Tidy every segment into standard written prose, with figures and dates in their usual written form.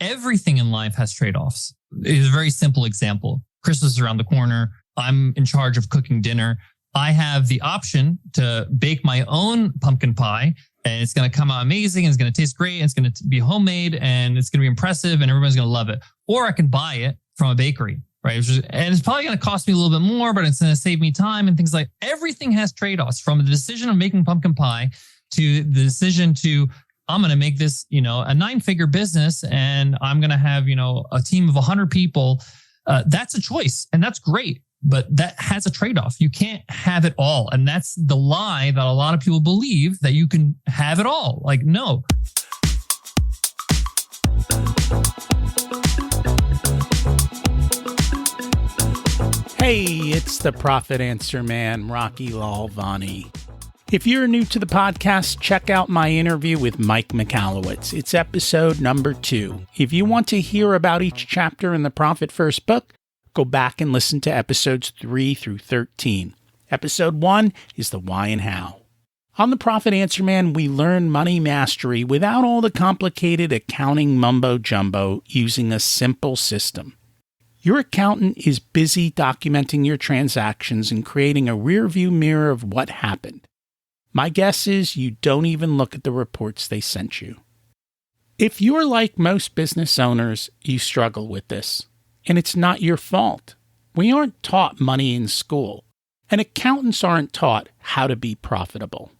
Everything in life has trade-offs. It's a very simple example. Christmas is around the corner. I'm in charge of cooking dinner. I have the option to bake my own pumpkin pie, and it's going to come out amazing, and it's going to taste great, and it's going to be homemade, and it's going to be impressive, and everyone's going to love it. Or I can buy it from a bakery, right? And it's probably going to cost me a little bit more, but it's going to save me time and things like everything has trade-offs, from the decision of making pumpkin pie to the decision to, I'm going to make this, a 9-figure business, and I'm going to have, a team of 100 people. That's a choice, and that's great. But that has a trade-off. You can't have it all. And that's the lie that a lot of people believe, that you can have it all. Like, no. Hey, it's the Profit Answer Man, Rocky Lalvani. If you're new to the podcast, check out my interview with Mike Michalowicz. It's episode number 2. If you want to hear about each chapter in the Profit First book, go back and listen to episodes 3 through 13. Episode 1 is the why and how. On the Profit Answer Man, we learn money mastery without all the complicated accounting mumbo-jumbo, using a simple system. Your accountant is busy documenting your transactions and creating a rear-view mirror of what happened. My guess is you don't even look at the reports they sent you. If you're like most business owners, you struggle with this. And it's not your fault. We aren't taught money in school, and accountants aren't taught how to be profitable.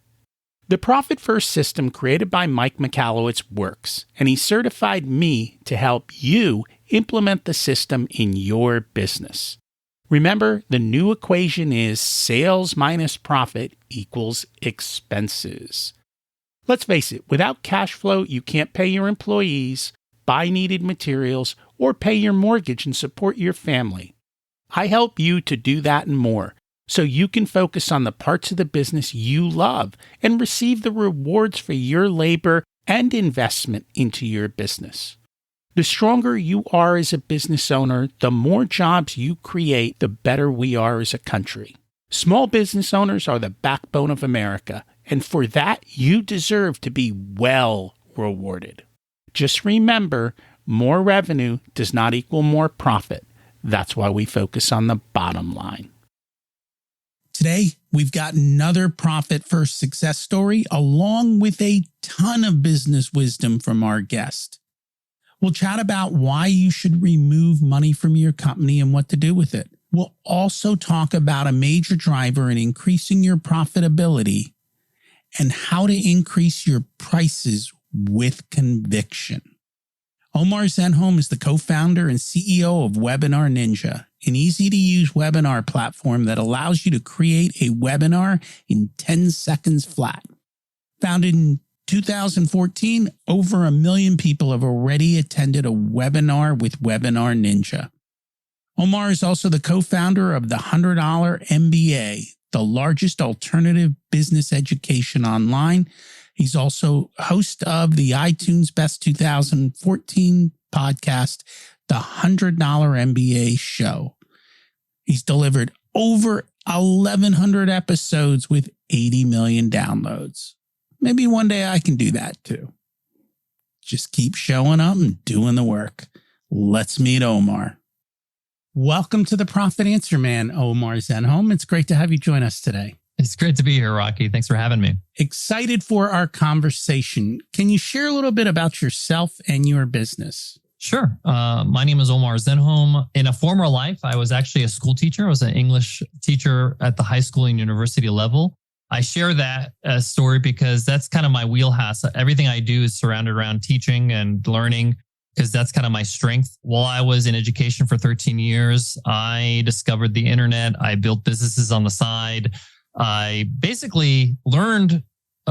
The Profit First system created by Mike Michalowicz works, and he certified me to help you implement the system in your business. Remember, the new equation is sales minus profit equals expenses. Let's face it, without cash flow, you can't pay your employees, buy needed materials, or pay your mortgage and support your family. I help you to do that and more, so you can focus on the parts of the business you love and receive the rewards for your labor and investment into your business. The stronger you are as a business owner, the more jobs you create, the better we are as a country. Small business owners are the backbone of America, and for that, you deserve to be well rewarded. Just remember, more revenue does not equal more profit. That's why we focus on the bottom line. Today, we've got another Profit First success story, along with a ton of business wisdom from our guest. We'll chat about why you should remove money from your company and what to do with it. We'll also talk about a major driver in increasing your profitability and how to increase your prices with conviction. Omar Zenhom is the co-founder and CEO of Webinar Ninja, an easy-to-use webinar platform that allows you to create a webinar in 10 seconds flat. Founded in 2014, over 1 million people have already attended a webinar with Webinar Ninja. Omar is also the co-founder of the $100 MBA, the largest alternative business education online. He's also host of the iTunes Best 2014 podcast, The $100 MBA Show. He's delivered over 1,100 episodes with 80 million downloads. Maybe one day I can do that too. Just keep showing up and doing the work. Let's meet Omar. Welcome to the Profit Answer Man, Omar Zenhom. It's great to have you join us today. It's great to be here, Rocky. Thanks for having me. Excited for our conversation. Can you share a little bit about yourself and your business? Sure. My name is Omar Zenhom. In a former life, I was actually a school teacher. I was an English teacher at the high school and university level. I share that story because that's kind of my wheelhouse. Everything I do is surrounded around teaching and learning, because that's kind of my strength. While I was in education for 13 years, I discovered the internet. I built businesses on the side. I basically learned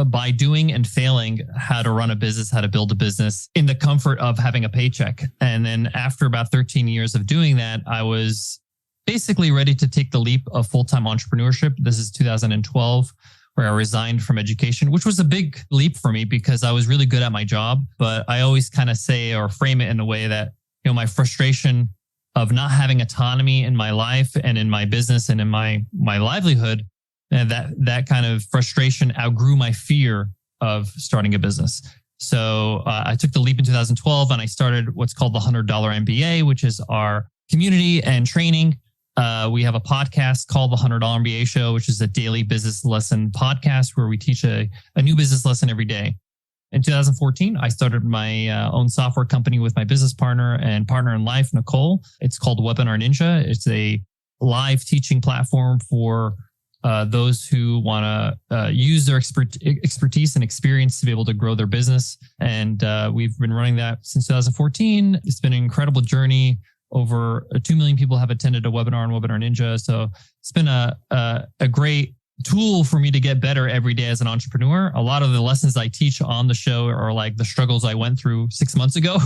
by doing and failing how to run a business, how to build a business in the comfort of having a paycheck. And then after about 13 years of doing that, I was basically ready to take the leap of full-time entrepreneurship. This is 2012, where I resigned from education, which was a big leap for me because I was really good at my job. But I always kind of say or frame it in a way that, my frustration of not having autonomy in my life and in my business and in my livelihood, and that kind of frustration outgrew my fear of starting a business. So I took the leap in 2012 and I started what's called the $100 MBA, which is our community and training. We have a podcast called the $100 MBA Show, which is a daily business lesson podcast where we teach a new business lesson every day. In 2014, I started my own software company with my business partner and partner in life, Nicole. It's called Webinar Ninja. It's a live teaching platform for those who want to use their expertise and experience to be able to grow their business. And we've been running that since 2014. It's been an incredible journey. Over 2 million people have attended a webinar on Webinar Ninja. So it's been a great tool for me to get better every day as an entrepreneur. A lot of the lessons I teach on the show are like the struggles I went through 6 months ago.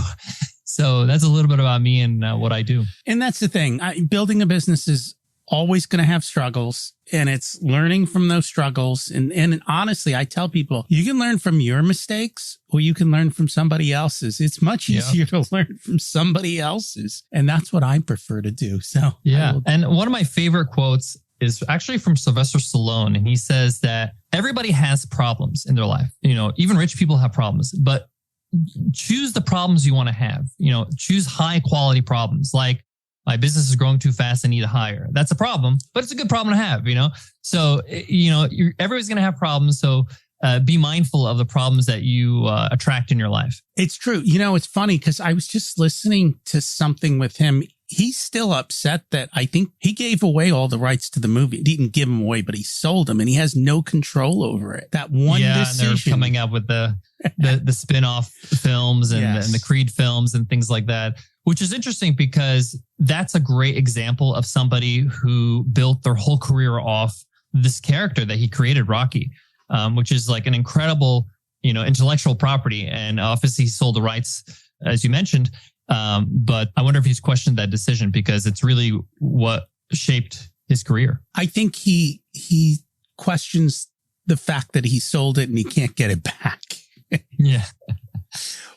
So that's a little bit about me and what I do. And that's the thing. Building a business is always going to have struggles, and it's learning from those struggles. And honestly, I tell people, you can learn from your mistakes or you can learn from somebody else's. It's much easier to learn from somebody else's. And that's what I prefer to do. So yeah. And one of my favorite quotes is actually from Sylvester Stallone. And he says that everybody has problems in their life. You know, even rich people have problems, but choose the problems you want to have. You know, choose high quality problems. Like, my business is growing too fast. I need to hire. That's a problem, but it's a good problem to have, you know? So, you know, everybody's going to have problems. So be mindful of the problems that you attract in your life. It's true. You know, it's funny because I was just listening to something with him. He's still upset that I think he gave away all the rights to the movie. He didn't give them away, but he sold them and he has no control over it. That one decision. And they're coming up with the spin-off films and the Creed films and things like that, which is interesting because that's a great example of somebody who built their whole career off this character that he created, Rocky, which is like an incredible, you know, intellectual property. And obviously he sold the rights, as you mentioned. But I wonder if he's questioned that decision because it's really what shaped his career. I think he questions the fact that he sold it and he can't get it back. Yeah.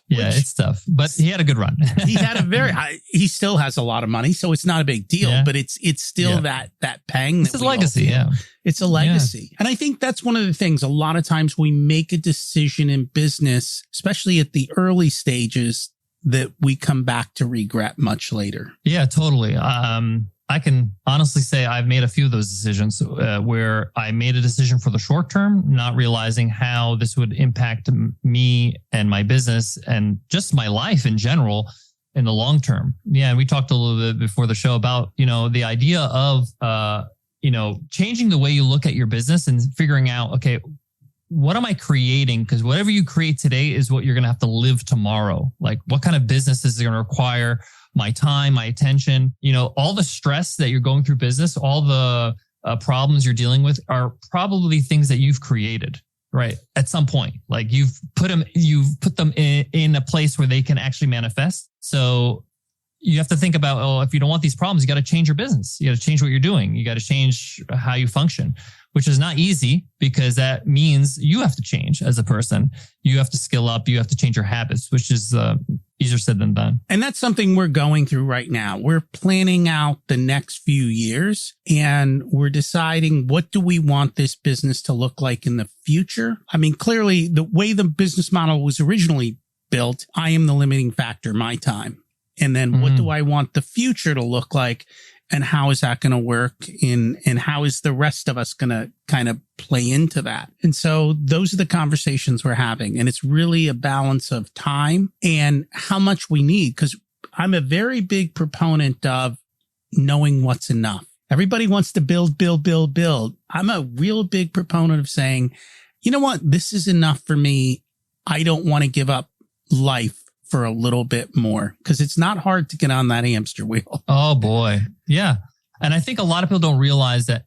Yeah, it's tough, but he had a good run. He had a very high, he still has a lot of money, so it's not a big deal, but it's still that pang. It's a legacy. Yeah. It's a legacy. Yeah. And I think that's one of the things. A lot of times we make a decision in business, especially at the early stages, that we come back to regret much later. Yeah, totally. I can honestly say I've made a few of those decisions where I made a decision for the short term, not realizing how this would impact me and my business and just my life in general in the long term. Yeah. And we talked a little bit before the show about, you know, the idea of, you know, changing the way you look at your business and figuring out, okay, what am I creating? Because whatever you create today is what you're going to have to live tomorrow. Like, what kind of business is going to require my time, my attention? You know, all the stress that you're going through business, all the problems you're dealing with are probably things that you've created, right? At some point, like you've put them in a place where they can actually manifest. So you have to think about, if you don't want these problems, you got to change your business. You got to change what you're doing. You got to change how you function, which is not easy because that means you have to change as a person. You have to skill up. You have to change your habits, which is easier said than done. And that's something we're going through right now. We're planning out the next few years and we're deciding, what do we want this business to look like in the future? I mean, clearly the way the business model was originally built, I am the limiting factor, my time. And then what do I want the future to look like? And how is that going to work and how is the rest of us going to kind of play into that? And so those are the conversations we're having. And it's really a balance of time and how much we need. Because I'm a very big proponent of knowing what's enough. Everybody wants to build. I'm a real big proponent of saying, you know what? This is enough for me. I don't want to give up life for a little bit more, because it's not hard to get on that hamster wheel. Oh boy. Yeah. And I think a lot of people don't realize that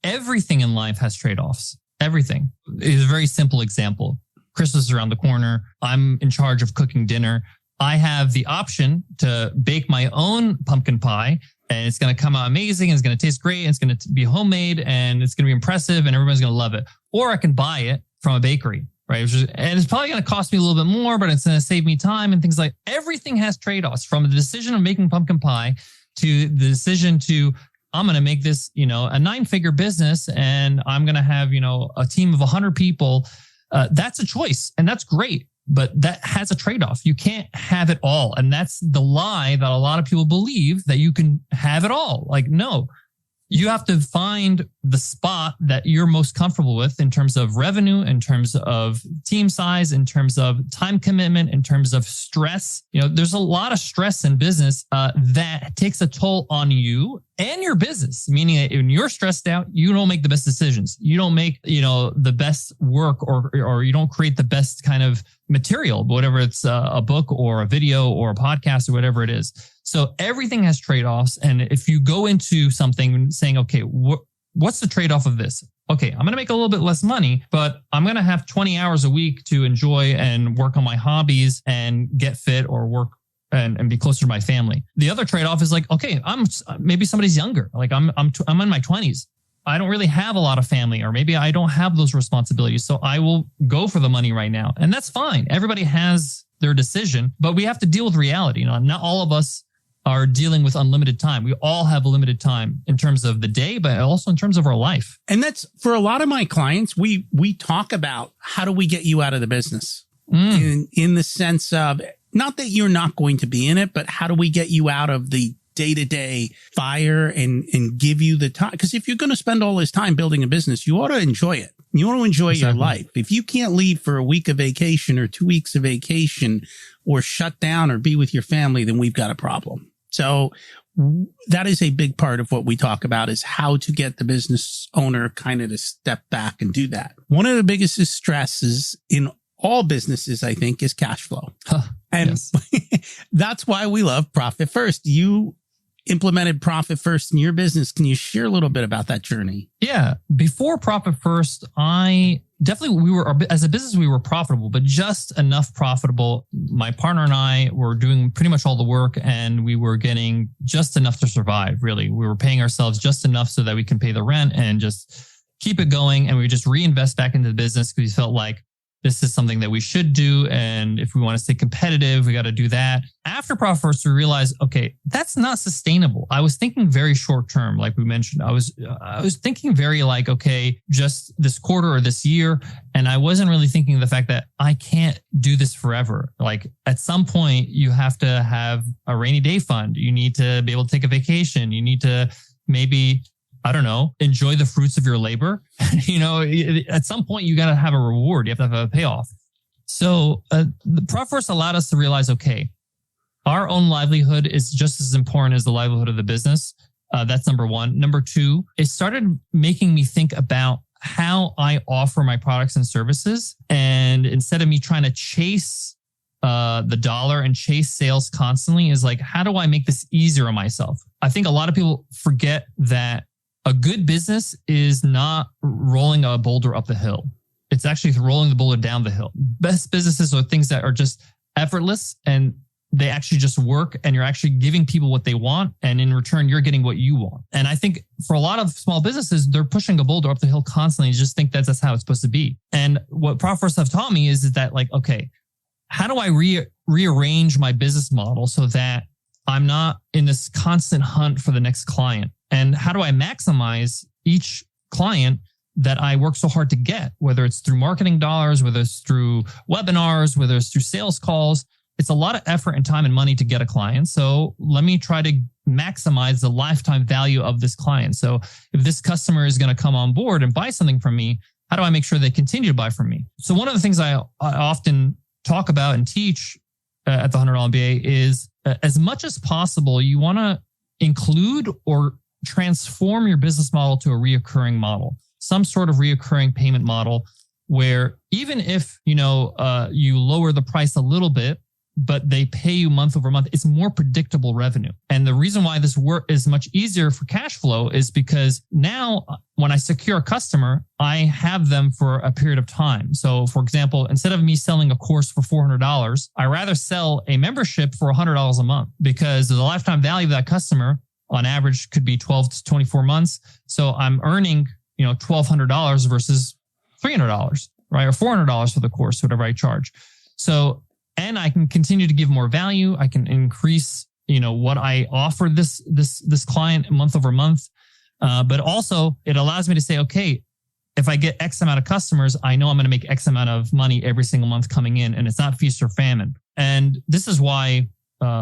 everything in life has trade-offs. Everything. It's a very simple example. Christmas is around the corner. I'm in charge of cooking dinner. I have the option to bake my own pumpkin pie and it's going to come out amazing. And it's going to taste great. And it's going to be homemade and it's going to be impressive and everyone's going to love it. Or I can buy it from a bakery. Right. And it's probably going to cost me a little bit more, but it's going to save me time and things like everything has trade-offs, from the decision of making pumpkin pie to the decision to, I'm going to make this, you know, a 9-figure business and I'm going to have, you know, a team of 100 people. That's a choice and that's great. but that has a trade-off. You can't have it all. And that's the lie that a lot of people believe, that you can have it all. Like, no, you have to find the spot that you're most comfortable with in terms of revenue, in terms of team size, in terms of time commitment, in terms of stress. There's a lot of stress in business that takes a toll on you and your business, meaning that when you're stressed out, you don't make the best decisions. You don't make, the best work, or you don't create the best kind of material, whatever it's a book or a video or a podcast or whatever it is. So everything has trade-offs. And if you go into something saying, okay, what's the trade-off of this? Okay, I'm going to make a little bit less money, but I'm going to have 20 hours a week to enjoy and work on my hobbies and get fit or work and be closer to my family. The other trade-off is like, okay, maybe somebody's younger. Like I'm in my 20s. I don't really have a lot of family, or maybe I don't have those responsibilities. So I will go for the money right now. And that's fine. Everybody has their decision, but we have to deal with reality. Not all of us are dealing with unlimited time. We all have a limited time in terms of the day, but also in terms of our life. And that's for a lot of my clients. We talk about, how do we get you out of the business in the sense of, not that you're not going to be in it, but how do we get you out of the day-to-day fire and give you the time? Because if you're going to spend all this time building a business, you ought to enjoy it. You want to enjoy your life. If you can't leave for a week of vacation or 2 weeks of vacation or shut down or be with your family, then we've got a problem. So that is a big part of what we talk about, is how to get the business owner kind of to step back and do that. One of the biggest stresses in all businesses, I think, is cash flow. And yes. That's why we love Profit First. You implemented Profit First in your business. Can you share a little bit about that journey? Yeah. Before Profit First, as a business, we were profitable, but just enough profitable. My partner and I were doing pretty much all the work, and we were getting just enough to survive, really. We were paying ourselves just enough so that we can pay the rent and just keep it going. And we just reinvest back into the business because we felt like this is something that we should do. And if we want to stay competitive, we got to do that. After Profit First, we realized, okay, that's not sustainable. I was thinking very short term, like we mentioned. I was thinking very like, okay, just this quarter or this year. And I wasn't really thinking of the fact that I can't do this forever. Like at some point, you have to have a rainy day fund. You need to be able to take a vacation. You need to maybe, I don't know, enjoy the fruits of your labor. At some point, you got to have a reward. You have to have a payoff. So the Profit First allowed us to realize, okay, our own livelihood is just as important as the livelihood of the business. That's number one. Number two, it started making me think about how I offer my products and services. And instead of me trying to chase the dollar and chase sales constantly, is like, how do I make this easier on myself? I think a lot of people forget that a good business is not rolling a boulder up the hill. It's actually rolling the boulder down the hill. Best businesses are things that are just effortless, and they actually just work, and you're actually giving people what they want. And in return, you're getting what you want. And I think for a lot of small businesses, they're pushing a boulder up the hill constantly. You just think that's how it's supposed to be. And what Profit First have taught me is that, like, okay, how do I rearrange my business model so that I'm not in this constant hunt for the next client? And how do I maximize each client that I work so hard to get, whether it's through marketing dollars, whether it's through webinars, whether it's through sales calls? It's a lot of effort and time and money to get a client. So let me try to maximize the lifetime value of this client. So if this customer is going to come on board and buy something from me, how do I make sure they continue to buy from me? So one of the things I often talk about and teach at the $100 MBA is, as much as possible, you want to include or transform your business model to a reoccurring model, some sort of reoccurring payment model, where even if, you lower the price a little bit, but they pay you month over month, it's more predictable revenue. And the reason why this work is much easier for cash flow is because now when I secure a customer, I have them for a period of time. So for example, instead of me selling a course for $400, I rather sell a membership for $100 a month, because the lifetime value of that customer on average could be 12 to 24 months. So I'm earning, $1,200 versus $300, right? Or $400 for the course, whatever I charge. So, and I can continue to give more value. I can increase, what I offer this client month over month. But also it allows me to say, okay, if I get X amount of customers, I know I'm going to make X amount of money every single month coming in, and it's not feast or famine. And this is why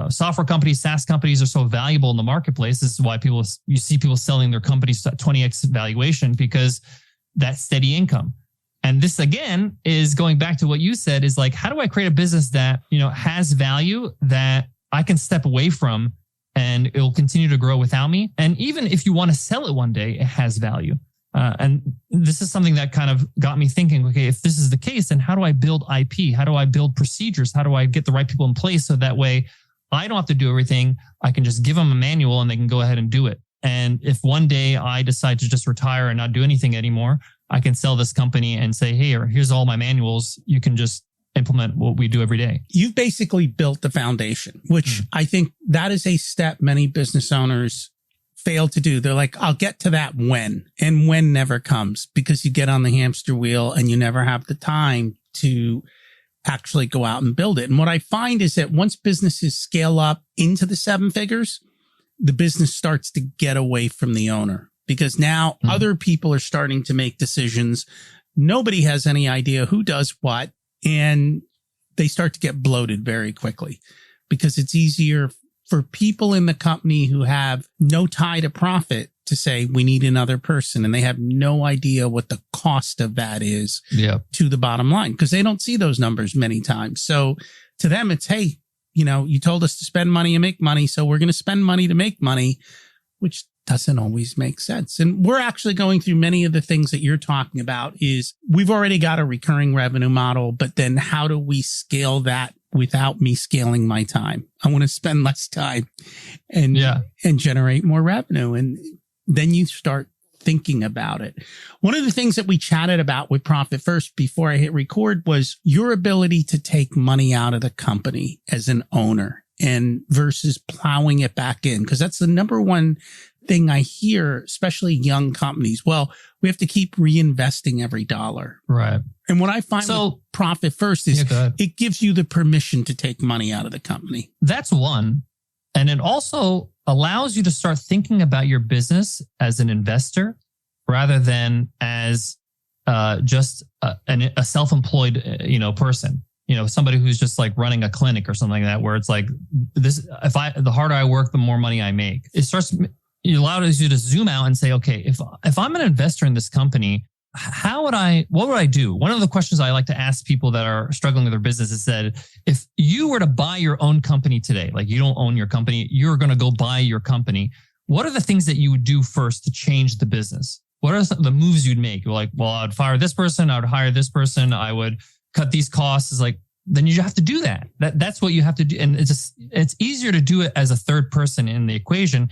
software companies, SaaS companies are so valuable in the marketplace. This is why you see people selling their companies at 20x valuation, because that steady income. And this again is going back to what you said, is like, how do I create a business that, has value that I can step away from and it will continue to grow without me? And even if you want to sell it one day, it has value. And this is something that kind of got me thinking, okay, if this is the case, then how do I build IP? How do I build procedures? How do I get the right people in place so that way I don't have to do everything? I can just give them a manual and they can go ahead and do it. And if one day I decide to just retire and not do anything anymore, I can sell this company and say, hey, here's all my manuals. You can just implement what we do every day. You've basically built the foundation, which I think that is a step many business owners fail to do. They're like, I'll get to that when, and when never comes, because you get on the hamster wheel and you never have the time to actually go out and build it. And what I find is that once businesses scale up into the 7 figures, the business starts to get away from the owner, because now other people are starting to make decisions. Nobody has any idea who does what, and they start to get bloated very quickly, because it's easier for people in the company who have no tie to profit to say, we need another person. And they have no idea what the cost of that is to the bottom line, because they don't see those numbers many times. So to them, it's, hey, you told us to spend money and make money, so we're going to spend money to make money, which doesn't always make sense. And we're actually going through many of the things that you're talking about. Is we've already got a recurring revenue model, but then how do we scale that without me scaling my time? I want to spend less time and generate more revenue. And then you start thinking about it. One of the things that we chatted about with Profit First before I hit record was your ability to take money out of the company as an owner and versus plowing it back in. Because that's the number one thing I hear, especially young companies. Well, we have to keep reinvesting every dollar. Right. And what I find with Profit First is it gives you the permission to take money out of the company. That's one. And it also allows you to start thinking about your business as an investor rather than as just a self-employed, person. Somebody who's just like running a clinic or something like that, where it's like this. The harder I work, the more money I make. It allows you to zoom out and say, okay, if I'm an investor in this company, what would I do? One of the questions I like to ask people that are struggling with their business is that if you were to buy your own company today, like you don't own your company, you're going to go buy your company. What are the things that you would do first to change the business? What are the moves you'd make? You're like, well, I'd fire this person. I would hire this person. I would cut these costs. It's like, then you have to do that. That's what you have to do. And it's easier to do it as a third person in the equation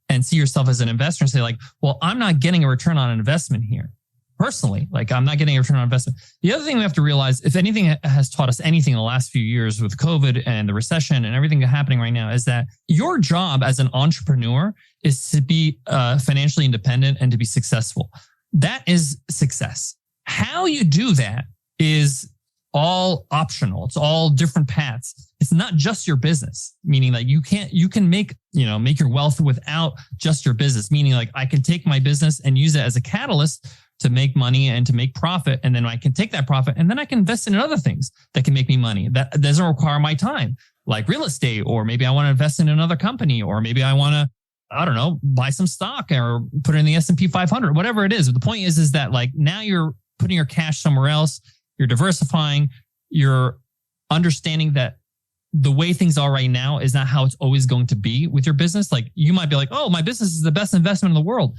and see yourself as an investor and say like, well, I'm not getting a return on investment here. Personally, like I'm not getting a return on investment. The other thing we have to realize, if anything has taught us anything in the last few years with COVID and the recession and everything happening right now, is that your job as an entrepreneur is to be financially independent and to be successful. That is success. How you do that is all optional. It's all different paths. It's not just your business, meaning that you can make your wealth without just your business, meaning like I can take my business and use it as a catalyst to make money and to make profit. And then I can take that profit and then I can invest in other things that can make me money. That doesn't require my time, like real estate, or maybe I want to invest in another company, or maybe I want to, buy some stock or put it in the S&P 500, whatever it is. But the point is that like now you're putting your cash somewhere else. You're diversifying. You're understanding that the way things are right now is not how it's always going to be with your business. Like you might be like, oh, my business is the best investment in the world.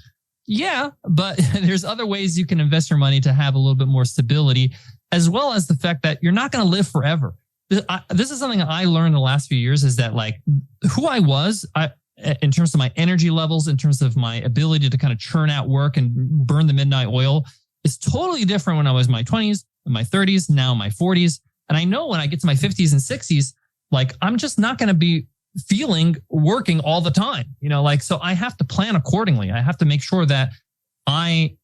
Yeah, but there's other ways you can invest your money to have a little bit more stability, as well as the fact that you're not going to live forever. This is something I learned the last few years, is that like who I was, in terms of my energy levels, in terms of my ability to kind of churn out work and burn the midnight oil, is totally different when I was in my 20s, in my 30s, now in my 40s. And I know when I get to my 50s and 60s, like I'm just not going to be working all the time, so I have to plan accordingly. I have to make sure that I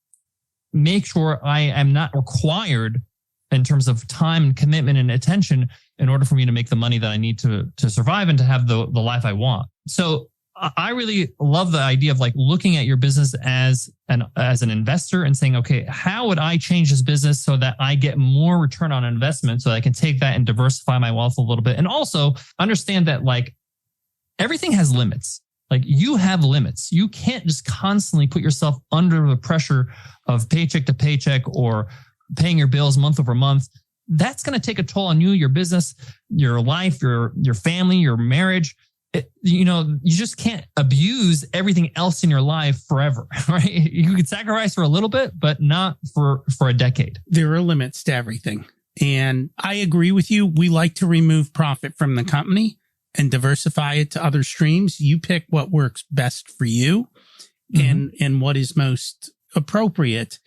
am not required in terms of time and commitment and attention in order for me to make the money that I need to survive and to have the life I want. So I really love the idea of like looking at your business as an investor and saying, okay, how would I change this business so that I get more return on investment so that I can take that and diversify my wealth a little bit? And also understand that like everything has limits. Like you have limits. You can't just constantly put yourself under the pressure of paycheck to paycheck or paying your bills month over month. That's going to take a toll on you, your business, your life, your family, your marriage. You just can't abuse everything else in your life forever, right? You could sacrifice for a little bit, but not for a decade. There are limits to everything. And I agree with you. We like to remove profit from the company and diversify it to other streams. You pick what works best for you and what is most appropriate.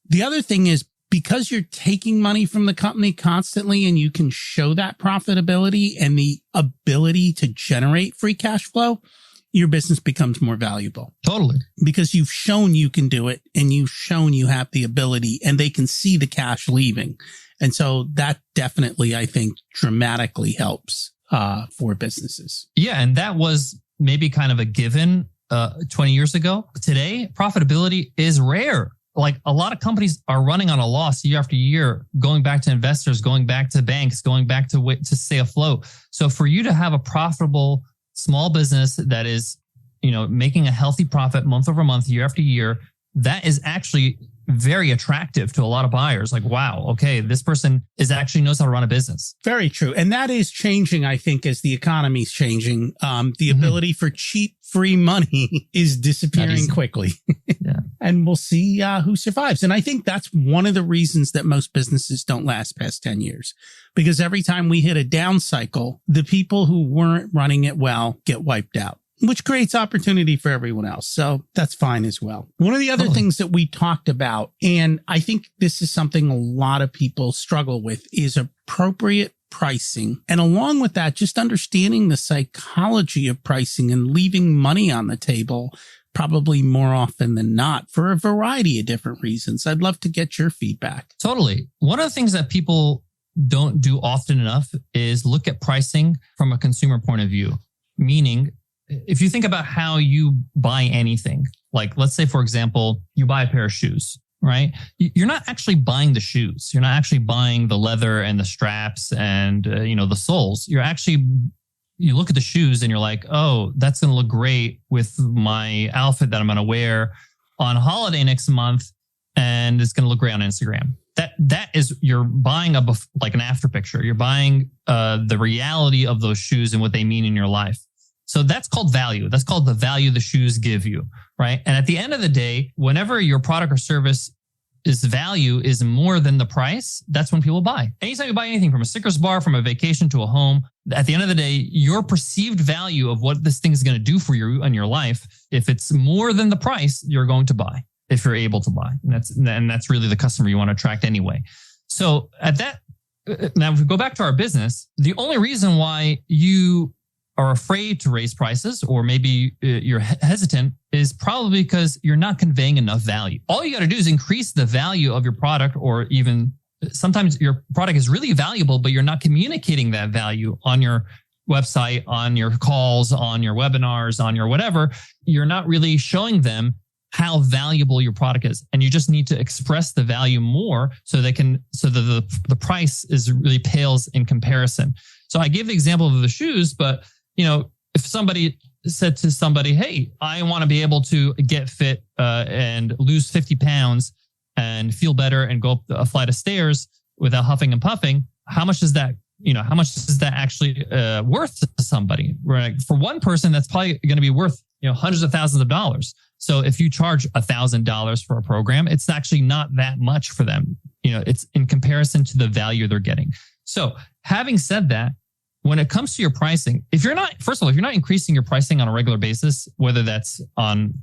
The other thing is, because you're taking money from the company constantly and you can show that profitability and the ability to generate free cash flow, your business becomes more valuable. Totally. Because you've shown you can do it and you've shown you have the ability and they can see the cash leaving. And so that definitely, I think, dramatically helps for businesses. Yeah. And that was maybe kind of a given 20 years ago. Today, profitability is rare. Like a lot of companies are running on a loss year after year, going back to investors, going back to banks, going back to stay afloat. So for you to have a profitable small business that is, making a healthy profit month over month, year after year, that is actually very attractive to a lot of buyers. Like, wow, okay, this person actually knows how to run a business. Very true. And that is changing, I think, as the economy is changing. The ability for cheap, free money is disappearing quickly. Yeah. And we'll see who survives. And I think that's one of the reasons that most businesses don't last past 10 years. Because every time we hit a down cycle, the people who weren't running it well get wiped out, which creates opportunity for everyone else. So that's fine as well. One of the other things that we talked about, and I think this is something a lot of people struggle with, is appropriate pricing. And along with that, just understanding the psychology of pricing and leaving money on the table probably more often than not for a variety of different reasons. I'd love to get your feedback. Totally. One of the things that people don't do often enough is look at pricing from a consumer point of view, meaning if you think about how you buy anything, like let's say, for example, you buy a pair of shoes, right? You're not actually buying the shoes. You're not actually buying the leather and the straps and, the soles. You look at the shoes and you're like, oh, that's going to look great with my outfit that I'm going to wear on holiday next month. And it's going to look great on Instagram. That is, you're buying like an after picture. You're buying the reality of those shoes and what they mean in your life. So that's called value. That's called the value the shoes give you, right? And at the end of the day, whenever your product or service value is more than the price, that's when people buy. Anytime you buy anything, from a Snickers bar, from a vacation to a home, at the end of the day, your perceived value of what this thing is going to do for you and your life, if it's more than the price, you're going to buy, if you're able to buy. And that's really the customer you want to attract anyway. So now if we go back to our business, the only reason why you are afraid to raise prices, or maybe you're hesitant, is probably because you're not conveying enough value. All you got to do is increase the value of your product, or even sometimes your product is really valuable, but you're not communicating that value on your website, on your calls, on your webinars, on your whatever. You're not really showing them how valuable your product is. And you just need to express the value more so that the price is really pales in comparison. So I gave the example of the shoes, but if somebody said to somebody, hey, I want to be able to get fit and lose 50 pounds and feel better and go up a flight of stairs without huffing and puffing, how much is that actually worth to somebody? Right? For one person, that's probably going to be worth hundreds of thousands of dollars. So if you charge $1,000 for a program, it's actually not that much for them. It's in comparison to the value they're getting. So having said that, when it comes to your pricing, if you're not increasing your pricing on a regular basis, whether that's on,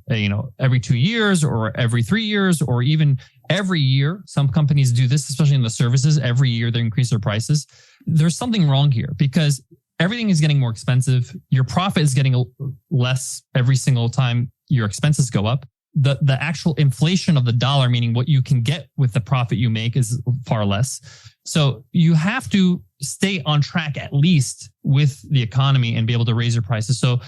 every 2 years or every 3 years, or even every year, some companies do this, especially in the services, every year they increase their prices. There's something wrong here, because everything is getting more expensive. Your profit is getting less every single time your expenses go up. The actual inflation of the dollar, meaning what you can get with the profit you make, is far less. So you have to stay on track, at least with the economy, and be able to raise your prices. So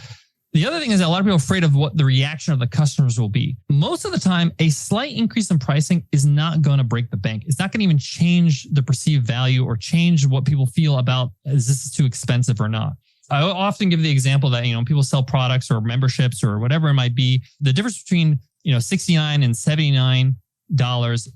The other thing is that a lot of people are afraid of what the reaction of the customers will be. Most of the time, a slight increase in pricing is not going to break the bank. It's not going to even change the perceived value or change what people feel about, is this too expensive or not? I often give the example that, people sell products or memberships or whatever it might be. The difference between, $69 and $79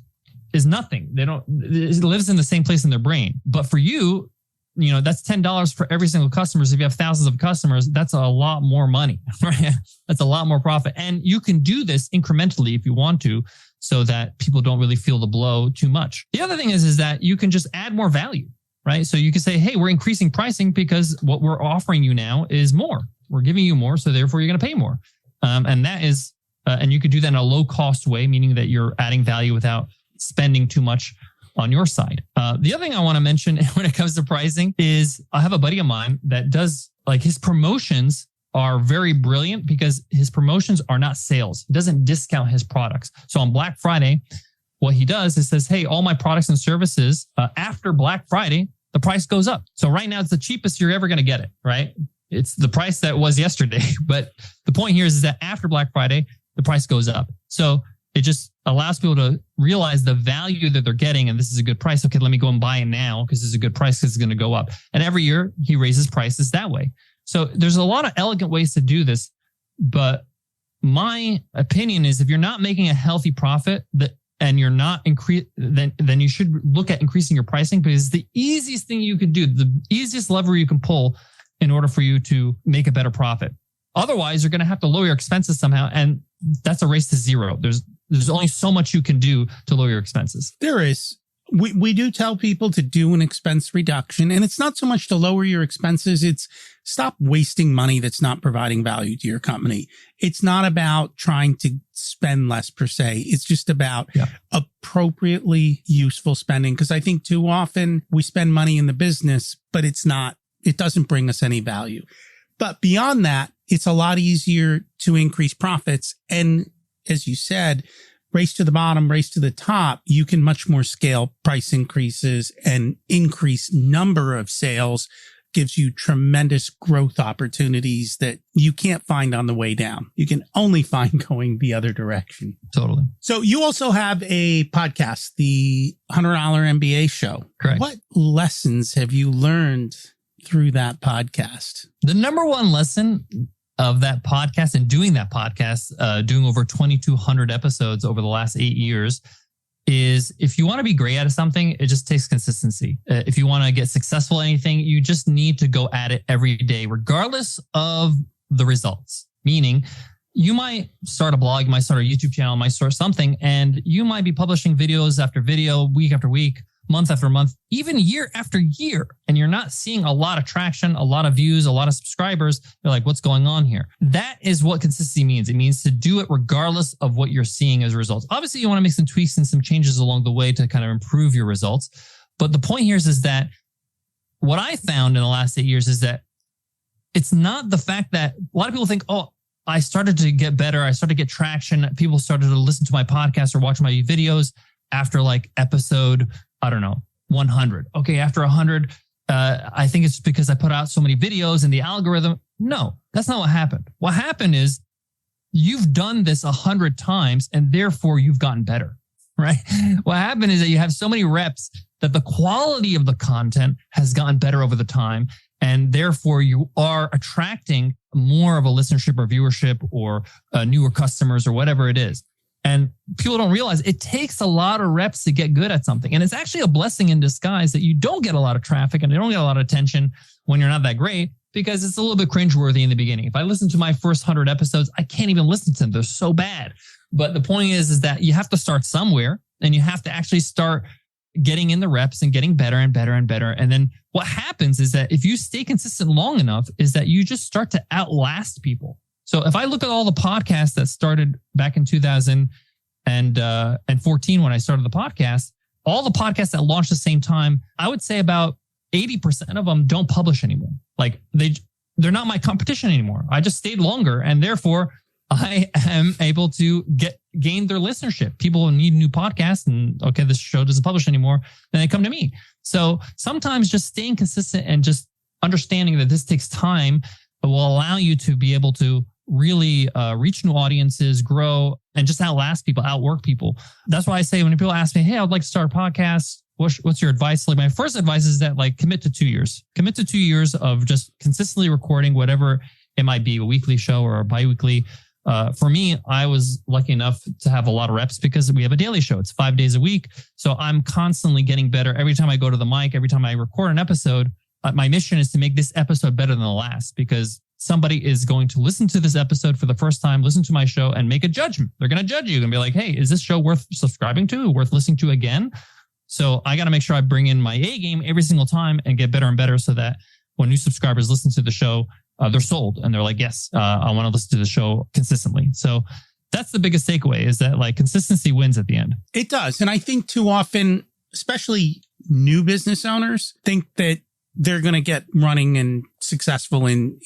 is nothing. It lives in the same place in their brain. But for you, that's $10 for every single customer. So if you have thousands of customers, that's a lot more money, right? That's a lot more profit. And you can do this incrementally if you want to, so that people don't really feel the blow too much. The other thing is that you can just add more value, right? So you can say, hey, we're increasing pricing because what we're offering you now is more. We're giving you more, so therefore you're going to pay more. And that is, and you could do that in a low cost way, meaning that you're adding value without spending too much on your side. The other thing I want to mention when it comes to pricing is I have a buddy of mine that does, like, his promotions are very brilliant because his promotions are not sales. He doesn't discount his products. So on Black Friday, what he does is says, hey, all my products and services after Black Friday, the price goes up. So right now it's the cheapest you're ever going to get it, right? It's the price that was yesterday. But the point here is that after Black Friday, the price goes up. So it just allows people to realize the value that they're getting. And this is a good price. Okay, let me go and buy it now because it's a good price because it's going to go up. And every year he raises prices that way. So there's a lot of elegant ways to do this. But my opinion is if you're not making a healthy profit and you're not then you should look at increasing your pricing, because it's the easiest thing you can do, the easiest lever you can pull in order for you to make a better profit. Otherwise, you're going to have to lower your expenses somehow. And that's a race to zero. There's only so much you can do to lower your expenses. There is. We do tell people to do an expense reduction, and it's not so much to lower your expenses. It's stop wasting money that's not providing value to your company. It's not about trying to spend less per se. It's just about appropriately useful spending. Because I think too often we spend money in the business, but it doesn't bring us any value. But beyond that, it's a lot easier to increase profits. And as you said, race to the bottom, race to the top, you can much more scale price increases, and increase number of sales gives you tremendous growth opportunities that you can't find on the way down. You can only find going the other direction. Totally. So you also have a podcast, the $100 MBA Show. Correct. What lessons have you learned through that podcast? The number one lesson of that podcast and doing that podcast, doing over 2,200 episodes over the last 8 years, is if you want to be great at something, it just takes consistency. If you want to get successful at anything, you just need to go at it every day, regardless of the results. Meaning, you might start a blog, you might start a YouTube channel, you might start something, and you might be publishing videos after video, week after week, month after month, even year after year, and you're not seeing a lot of traction, a lot of views, a lot of subscribers. You're like, what's going on here? That is what consistency means. It means to do it regardless of what you're seeing as results. Obviously, you want to make some tweaks and some changes along the way to kind of improve your results. But the point here is that what I found in the last 8 years is that it's not the fact that a lot of people think, oh, I started to get better. I started to get traction. People started to listen to my podcast or watch my videos after like episode, 100. Okay, after 100, I think it's because I put out so many videos and the algorithm. No, that's not what happened. What happened is you've done this 100 times and therefore you've gotten better, right? What happened is that you have so many reps that the quality of the content has gotten better over the time. And therefore you are attracting more of a listenership or viewership or newer customers or whatever it is. And people don't realize it takes a lot of reps to get good at something. And it's actually a blessing in disguise that you don't get a lot of traffic and you don't get a lot of attention when you're not that great, because it's a little bit cringeworthy in the beginning. If I listen to my first 100 episodes, I can't even listen to them. They're so bad. But the point is that you have to start somewhere, and you have to actually start getting in the reps and getting better and better and better. And then what happens is that if you stay consistent long enough, is that you just start to outlast people. So if I look at all the podcasts that started back in 2014 when I started the podcast, all the podcasts that launched at the same time, I would say about 80% of them don't publish anymore. Like they're not my competition anymore. I just stayed longer, and therefore I am able to gain their listenership. People need new podcasts, and okay, this show doesn't publish anymore, then they come to me. So sometimes just staying consistent and just understanding that this takes time will allow you to be able to really reach new audiences, grow, and just outlast people, outwork people. That's why I say when people ask me, hey, I'd like to start a podcast, what's your advice? Like my first advice is that like commit to 2 years. Commit to 2 years of just consistently recording whatever it might be, a weekly show or a biweekly. For me, I was lucky enough to have a lot of reps because we have a daily show. It's 5 days a week. So I'm constantly getting better. Every time I go to the mic, every time I record an episode, my mission is to make this episode better than the last, because somebody is going to listen to this episode for the first time, listen to my show and make a judgment. They're going to judge you and be like, hey, is this show worth subscribing to, worth listening to again? So I got to make sure I bring in my A game every single time and get better and better so that when new subscribers listen to the show, they're sold and they're like, yes, I want to listen to the show consistently. So that's the biggest takeaway, is that like consistency wins at the end. It does. And I think too often, especially new business owners, think that they're going to get running and successful in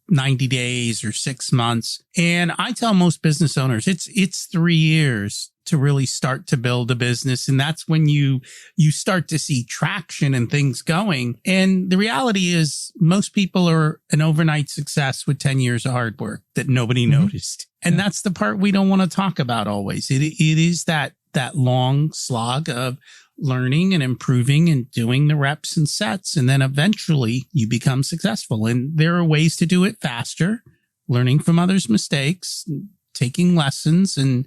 90 days or 6 months. And I tell most business owners, it's 3 years to really start to build a business. And that's when you start to see traction and things going. And the reality is most people are an overnight success with 10 years of hard work that nobody noticed. And that's the part we don't want to talk about always. It is that long slog of learning and improving and doing the reps and sets. And then eventually you become successful. And there are ways to do it faster, learning from others' mistakes, taking lessons and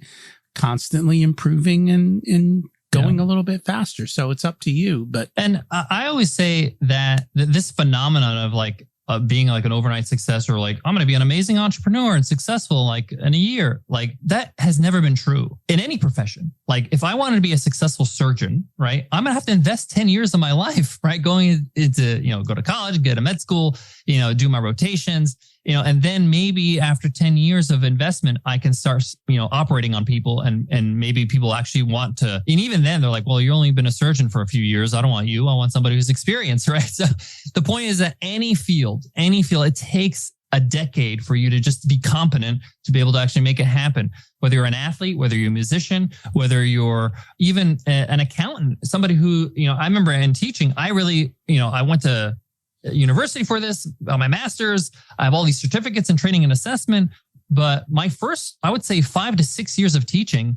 constantly improving and going a little bit faster. So it's up to you. And I always say that this phenomenon of like being like an overnight success, or like, I'm going to be an amazing entrepreneur and successful like in a year, like that has never been true in any profession. Like if I wanted to be a successful surgeon, right, I'm going to have to invest 10 years of my life, right? Going into, go to college, get a med school, do my rotations, and then maybe after 10 years of investment, I can start, operating on people and maybe people actually want to, and even then they're like, well, you've only been a surgeon for a few years. I don't want you. I want somebody who's experienced, right? So the point is that any field, it takes a decade for you to just be competent to be able to actually make it happen. Whether you're an athlete, whether you're a musician, whether you're even an accountant, somebody who, I remember in teaching, I really, I went to university for this, my master's, I have all these certificates in training and assessment. But my first, I would say 5 to 6 years of teaching,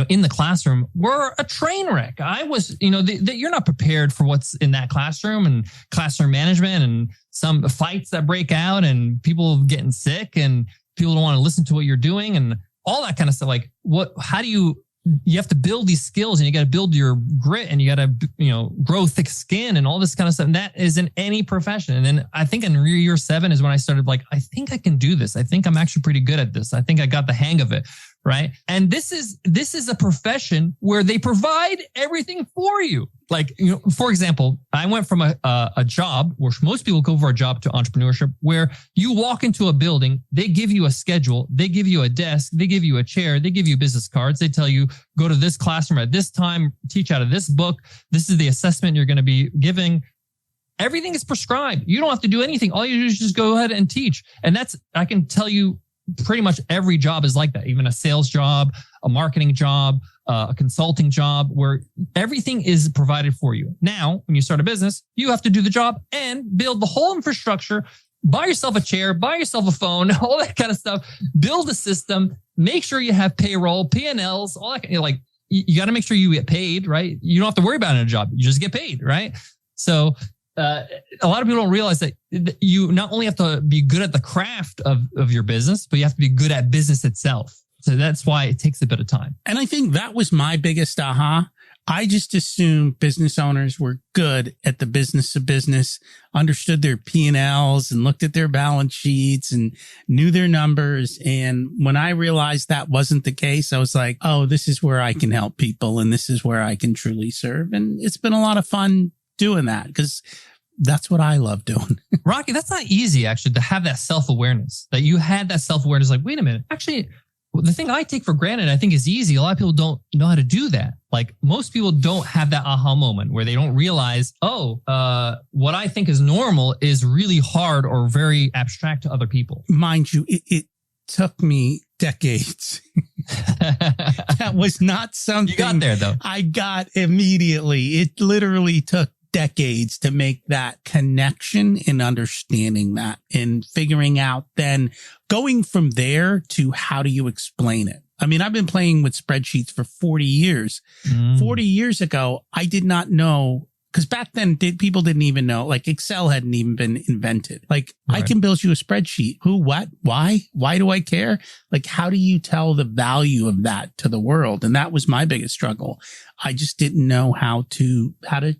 in the classroom were a train wreck. I was, you're not prepared for what's in that classroom and classroom management and some fights that break out and people getting sick and people don't want to listen to what you're doing and all that kind of stuff. Like how do you have to build these skills and you got to build your grit and you got to, grow thick skin and all this kind of stuff. And that is in any profession. And then I think in year 7 is when I started like, I think I can do this. I think I'm actually pretty good at this. I think I got the hang of it. Right. And this is a profession where they provide everything for you. Like, for example, I went from a job where most people go for a job to entrepreneurship, where you walk into a building, they give you a schedule, they give you a desk, they give you a chair, they give you business cards. They tell you, go to this classroom at this time, teach out of this book. This is the assessment you're going to be giving. Everything is prescribed. You don't have to do anything. All you do is just go ahead and teach. And I can tell you, pretty much every job is like that. Even a sales job, a marketing job, a consulting job, where everything is provided for you. Now, when you start a business, you have to do the job and build the whole infrastructure, buy yourself a chair, buy yourself a phone, all that kind of stuff, build a system, make sure you have payroll, P&Ls, all that. Like you got to make sure you get paid, right? You don't have to worry about it in a job. You just get paid, right? So a lot of people don't realize that you not only have to be good at the craft of your business, but you have to be good at business itself. So that's why it takes a bit of time. And I think that was my biggest aha. I just assumed business owners were good at the business of business, understood their P&Ls and looked at their balance sheets and knew their numbers. And when I realized that wasn't the case, I was like, oh, this is where I can help people and this is where I can truly serve. And it's been a lot of fun doing that because that's what I love doing. Rocky, that's not easy, actually, to have that self-awareness, that you had that self-awareness. Like, wait a minute, actually, the thing I take for granted, I think is easy. A lot of people don't know how to do that. Like most people don't have that aha moment where they don't realize, what I think is normal is really hard or very abstract to other people. Mind you, it took me decades. That was not something you got there though. I got immediately. It literally took decades to make that connection and understanding that and figuring out then going from there to how do you explain it? I mean, I've been playing with spreadsheets for 40 years. 40 years ago, I did not know, because back then people didn't even know, like Excel hadn't even been invented. Like I can build you a spreadsheet. Who, what, why do I care? Like, how do you tell the value of that to the world? And that was my biggest struggle. I just didn't know how to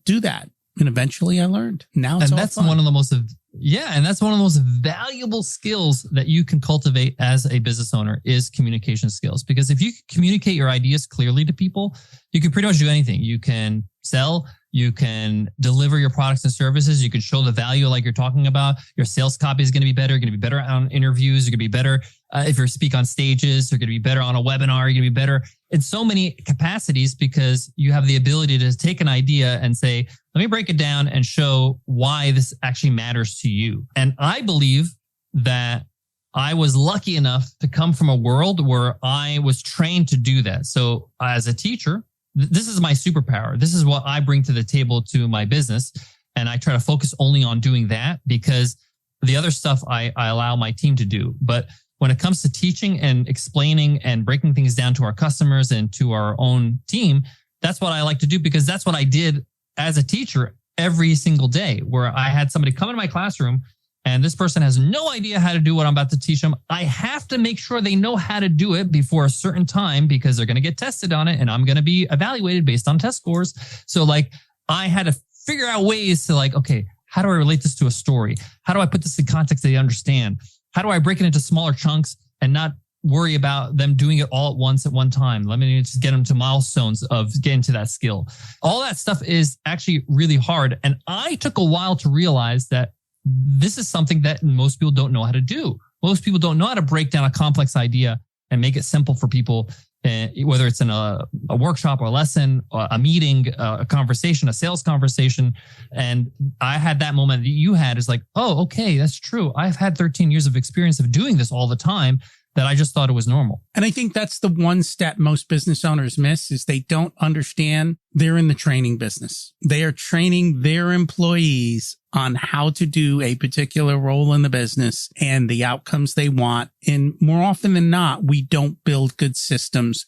do that. And eventually I learned. Now it's and that's one of the most valuable skills that you can cultivate as a business owner is communication skills. Because if you communicate your ideas clearly to people, you can pretty much do anything. You can sell, you can deliver your products and services, you can show the value like you're talking about. Your sales copy is going to be better. You're going to be better on interviews. You're going to be better if you speak on stages. You're going to be better on a webinar. You're going to be better in so many capacities because you have the ability to take an idea and say, let me break it down and show why this actually matters to you. And I believe that I was lucky enough to come from a world where I was trained to do that. So as a teacher, this is my superpower. This is what I bring to the table to my business. And I try to focus only on doing that because the other stuff I allow my team to do. But when it comes to teaching and explaining and breaking things down to our customers and to our own team, that's what I like to do because that's what I did as a teacher every single day, where I had somebody come into my classroom and this person has no idea how to do what I'm about to teach them. I have to make sure they know how to do it before a certain time because they're going to get tested on it and I'm going to be evaluated based on test scores. So like I had to figure out ways to like, okay, how do I relate this to a story? How do I put this in context that they understand? How do I break it into smaller chunks and not worry about them doing it all at once at one time? Let me just get them to milestones of getting to that skill. All that stuff is actually really hard. And I took a while to realize that this is something that most people don't know how to do. Most people don't know how to break down a complex idea and make it simple for people, whether it's in a workshop or a lesson, or a meeting, a conversation, a sales conversation. And I had that moment that you had is like, oh, okay, that's true. I've had 13 years of experience of doing this all the time that I just thought it was normal. And I think that's the one step most business owners miss is they don't understand they're in the training business. They are training their employees on how to do a particular role in the business and the outcomes they want. And more often than not, we don't build good systems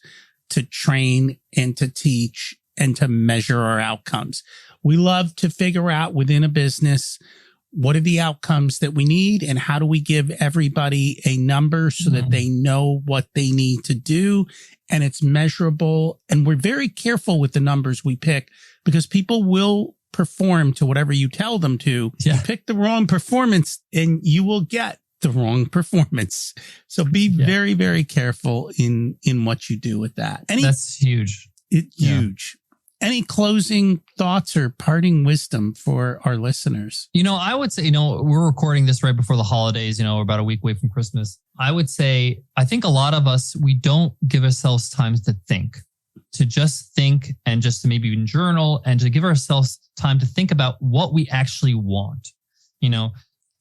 to train and to teach and to measure our outcomes. We love to figure out within a business what are the outcomes that we need and how do we give everybody a number so that they know what they need to do and it's measurable. And we're very careful with the numbers we pick because people will perform to whatever you tell them to. Yeah. You pick the wrong performance and you will get the wrong performance. So be very, very careful in what you do with that. That's huge. It's huge. Any closing thoughts or parting wisdom for our listeners? I would say, we're recording this right before the holidays, we're about a week away from Christmas. I would say, I think a lot of us, we don't give ourselves time to think, to just think and just to maybe even journal and to give ourselves time to think about what we actually want.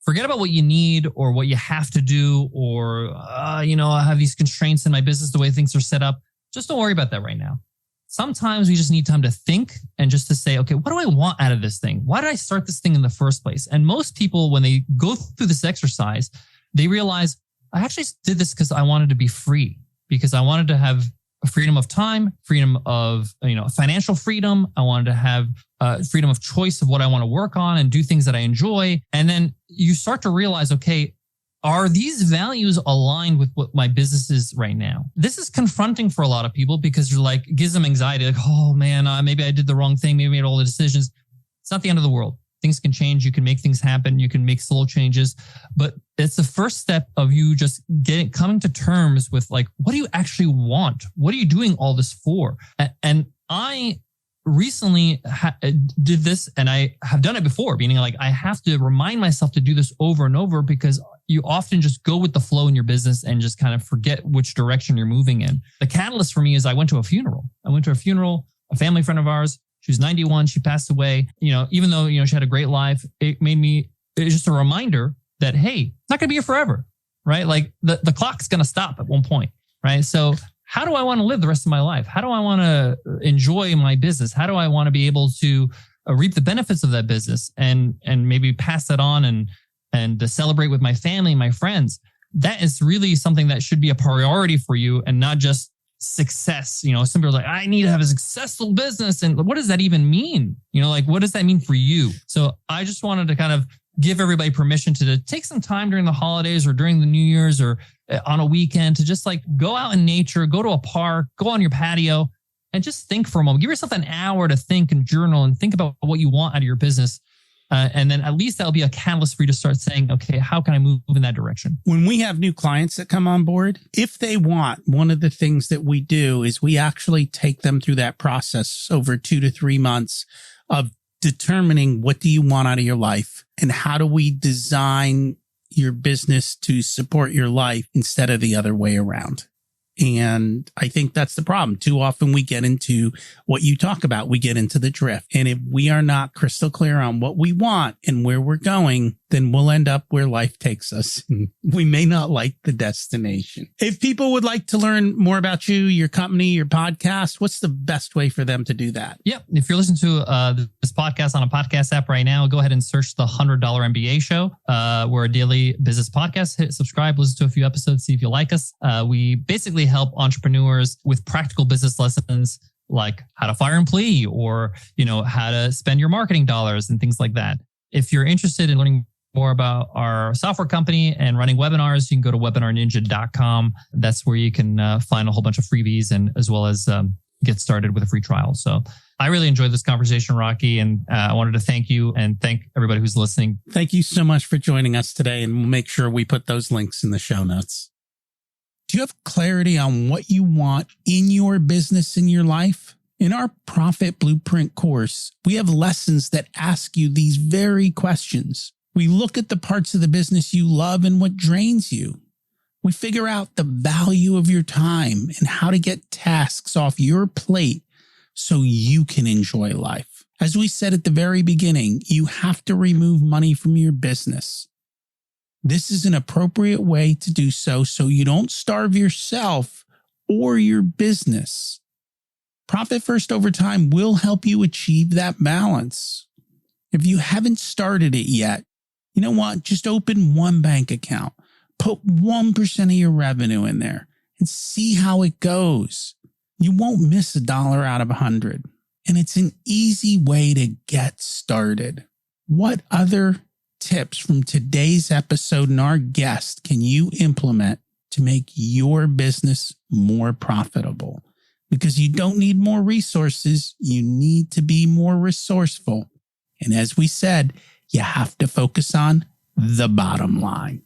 Forget about what you need or what you have to do or, I have these constraints in my business, the way things are set up. Just don't worry about that right now. Sometimes we just need time to think and just to say, okay, what do I want out of this thing? Why did I start this thing in the first place? And most people, when they go through this exercise, they realize I actually did this because I wanted to be free, because I wanted to have a freedom of time, freedom of, financial freedom. I wanted to have freedom of choice of what I want to work on and do things that I enjoy. And then you start to realize, okay, are these values aligned with what my business is right now? This is confronting for a lot of people because you're like, it gives them anxiety. Like, oh man, maybe I did the wrong thing. Maybe I made all the decisions. It's not the end of the world. Things can change. You can make things happen. You can make slow changes, but it's the first step of you just coming to terms with like, what do you actually want? What are you doing all this for? And I recently did this, and I have done it before, meaning like I have to remind myself to do this over and over because you often just go with the flow in your business and just kind of forget which direction you're moving in. The catalyst for me is I went to a funeral. A family friend of ours. She was 91. She passed away. Even though, she had a great life, it was just a reminder that, hey, it's not going to be here forever, right? Like the clock's going to stop at one point, right? So how do I want to live the rest of my life? How do I want to enjoy my business? How do I want to be able to reap the benefits of that business and maybe pass that on and to celebrate with my family, my friends. That is really something that should be a priority for you and not just success. Some people are like, I need to have a successful business. And what does that even mean? What does that mean for you? So I just wanted to kind of give everybody permission to take some time during the holidays or during the New Year's or on a weekend to just go out in nature, go to a park, go on your patio and just think for a moment. Give yourself an hour to think and journal and think about what you want out of your business. And then at least that'll be a catalyst for you to start saying, okay, how can I move in that direction? When we have new clients that come on board, if they want, one of the things that we do is we actually take them through that process over 2 to 3 months of determining what do you want out of your life and how do we design your business to support your life instead of the other way around. And I think that's the problem. Too often we get into what you talk about. We get into the drift. And if we are not crystal clear on what we want and where we're going, then we'll end up where life takes us. We may not like the destination. If people would like to learn more about you, your company, your podcast, what's the best way for them to do that? Yep. If you're listening to this podcast on a podcast app right now, go ahead and search the $100 MBA Show. We're a daily business podcast. Hit subscribe, listen to a few episodes, see if you like us. We basically help entrepreneurs with practical business lessons like how to fire an employee or, how to spend your marketing dollars and things like that. If you're interested in learning more about our software company and running webinars, you can go to webinarninja.com. That's where you can find a whole bunch of freebies and as well as get started with a free trial. So I really enjoyed this conversation, Rocky, and I wanted to thank you and thank everybody who's listening. Thank you so much for joining us today, and we'll make sure we put those links in the show notes. Do you have clarity on what you want in your business, in your life? In our Profit Blueprint course, we have lessons that ask you these very questions. We look at the parts of the business you love and what drains you. We figure out the value of your time and how to get tasks off your plate so you can enjoy life. As we said at the very beginning, you have to remove money from your business. This is an appropriate way to do so you don't starve yourself or your business. Profit First over time will help you achieve that balance. If you haven't started it yet, you know what? Just open one bank account, put 1% of your revenue in there and see how it goes. You won't miss $1 out of 100. And it's an easy way to get started. What other tips from today's episode and our guest can you implement to make your business more profitable? Because you don't need more resources. You need to be more resourceful. And as we said, you have to focus on the bottom line.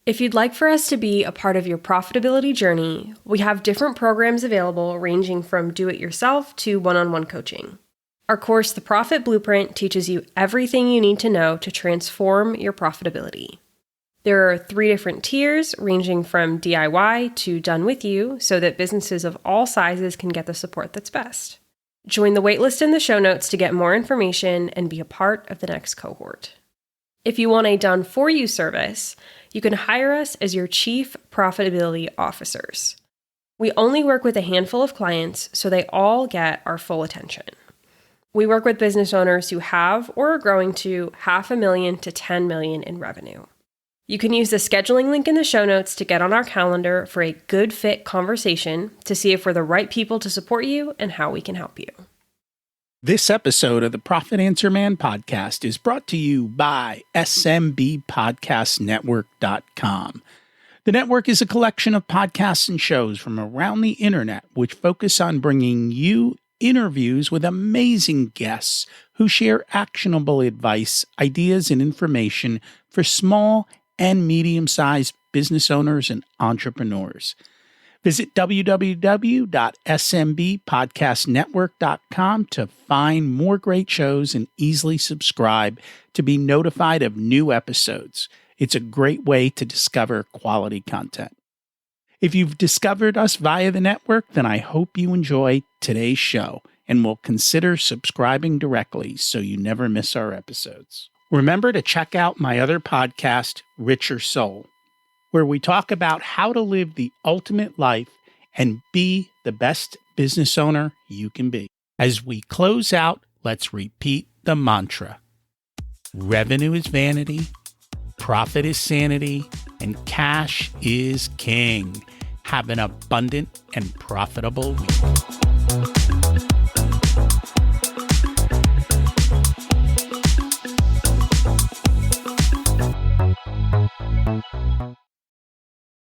If you'd like for us to be a part of your profitability journey, we have different programs available ranging from do-it-yourself to one-on-one coaching. Our course, The Profit Blueprint, teaches you everything you need to know to transform your profitability. There are 3 different tiers ranging from DIY to done with you so that businesses of all sizes can get the support that's best. Join the waitlist in the show notes to get more information and be a part of the next cohort. If you want a done-for-you service, you can hire us as your Chief Profitability Officers. We only work with a handful of clients, so they all get our full attention. We work with business owners who have or are growing to $500,000 to $10 million in revenue. You can use the scheduling link in the show notes to get on our calendar for a good fit conversation to see if we're the right people to support you and how we can help you. This episode of the Profit Answer Man podcast is brought to you by SMBpodcastnetwork.com. The network is a collection of podcasts and shows from around the internet which focus on bringing you interviews with amazing guests who share actionable advice, ideas, and information for small and medium-sized business owners and entrepreneurs. Visit www.smbpodcastnetwork.com to find more great shows and easily subscribe to be notified of new episodes. It's a great way to discover quality content. If you've discovered us via the network, then I hope you enjoy today's show and will consider subscribing directly so you never miss our episodes. Remember to check out my other podcast, Richer Soul, where we talk about how to live the ultimate life and be the best business owner you can be. As we close out, let's repeat the mantra. Revenue is vanity, profit is sanity, and cash is king. Have an abundant and profitable week.